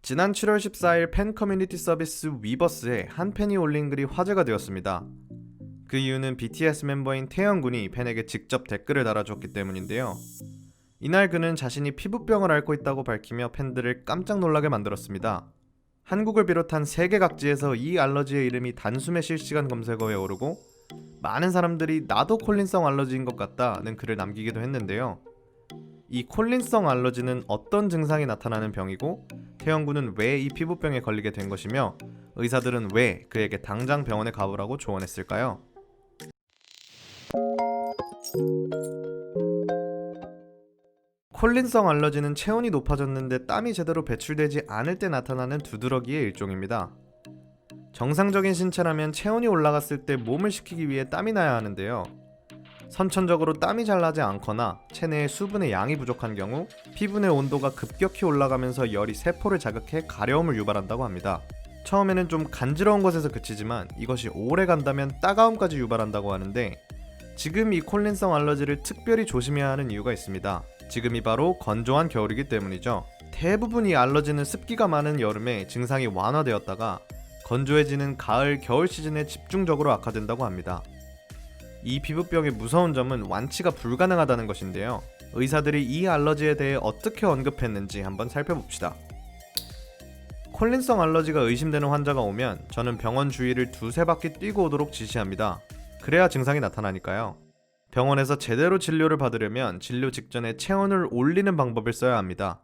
지난 7월 14일 팬 커뮤니티 서비스 위버스에 한 팬이 올린 글이 화제가 되었습니다. 그 이유는 BTS 멤버인 태영군이 팬에게 직접 댓글을 달아줬기 때문인데요. 이날 그는 자신이 피부병을 앓고 있다고 밝히며 팬들을 깜짝 놀라게 만들었습니다. 한국을 비롯한 세계 각지에서 이 알러지의 이름이 단숨에 실시간 검색어에 오르고 많은 사람들이 나도 콜린성 알러지인 것 같다는 글을 남기기도 했는데요. 이 콜린성 알러지는 어떤 증상이 나타나는 병이고 태영군은 왜 이 피부병에 걸리게 된 것이며 의사들은 왜 그에게 당장 병원에 가보라고 조언했을까요? 콜린성 알러지는 체온이 높아졌는데 땀이 제대로 배출되지 않을 때 나타나는 두드러기의 일종입니다. 정상적인 신체라면 체온이 올라갔을 때 몸을 식히기 위해 땀이 나야 하는데요. 선천적으로 땀이 잘 나지 않거나 체내에 수분의 양이 부족한 경우 피부 내 온도가 급격히 올라가면서 열이 세포를 자극해 가려움을 유발한다고 합니다. 처음에는 좀 간지러운 것에서 그치지만 이것이 오래 간다면 따가움까지 유발한다고 하는데 지금 이 콜린성 알러지를 특별히 조심해야 하는 이유가 있습니다. 지금이 바로 건조한 겨울이기 때문이죠. 대부분 이 알러지는 습기가 많은 여름에 증상이 완화되었다가 건조해지는 가을, 겨울 시즌에 집중적으로 악화된다고 합니다. 이 피부병의 무서운 점은 완치가 불가능하다는 것인데요. 의사들이 이 알러지에 대해 어떻게 언급했는지 한번 살펴봅시다. 콜린성 알러지가 의심되는 환자가 오면 저는 병원 주위를 두세 바퀴 뛰고 오도록 지시합니다. 그래야 증상이 나타나니까요. 병원에서 제대로 진료를 받으려면 진료 직전에 체온을 올리는 방법을 써야 합니다.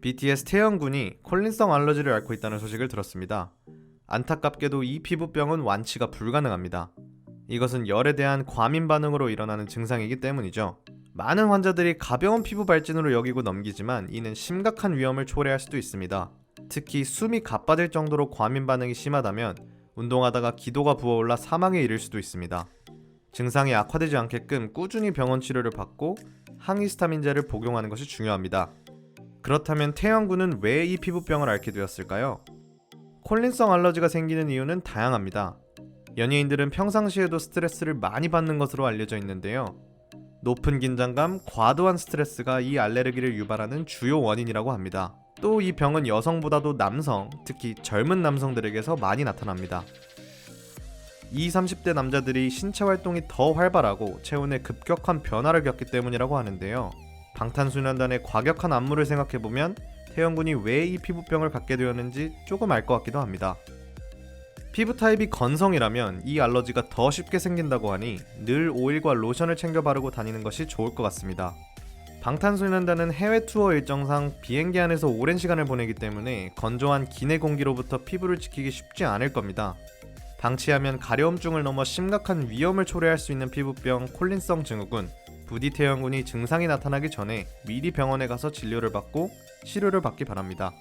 BTS 태영군이 콜린성 알러지를 앓고 있다는 소식을 들었습니다. 안타깝게도 이 피부병은 완치가 불가능합니다. 이것은 열에 대한 과민 반응으로 일어나는 증상이기 때문이죠. 많은 환자들이 가벼운 피부 발진으로 여기고 넘기지만 이는 심각한 위험을 초래할 수도 있습니다. 특히 숨이 가빠질 정도로 과민 반응이 심하다면 운동하다가 기도가 부어올라 사망에 이를 수도 있습니다. 증상이 악화되지 않게끔 꾸준히 병원 치료를 받고 항히스타민제를 복용하는 것이 중요합니다. 그렇다면 태영군은 왜 이 피부병을 앓게 되었을까요? 콜린성 알러지가 생기는 이유는 다양합니다. 연예인들은 평상시에도 스트레스를 많이 받는 것으로 알려져 있는데요. 높은 긴장감, 과도한 스트레스가 이 알레르기를 유발하는 주요 원인이라고 합니다. 또 이 병은 여성보다도 남성, 특히 젊은 남성들에게서 많이 나타납니다. 20, 30대 남자들이 신체 활동이 더 활발하고 체온의 급격한 변화를 겪기 때문이라고 하는데요. 방탄소년단의 과격한 안무를 생각해보면 태영군이 왜 이 피부병을 갖게 되었는지 조금 알 것 같기도 합니다. 피부 타입이 건성이라면 이 알러지가 더 쉽게 생긴다고 하니 늘 오일과 로션을 챙겨 바르고 다니는 것이 좋을 것 같습니다. 방탄소년단은 해외 투어 일정상 비행기 안에서 오랜 시간을 보내기 때문에 건조한 기내 공기로부터 피부를 지키기 쉽지 않을 겁니다. 방치하면 가려움증을 넘어 심각한 위험을 초래할 수 있는 피부병 콜린성 증후군, 부디 태영군이 증상이 나타나기 전에 미리 병원에 가서 진료를 받고 치료를 받기 바랍니다.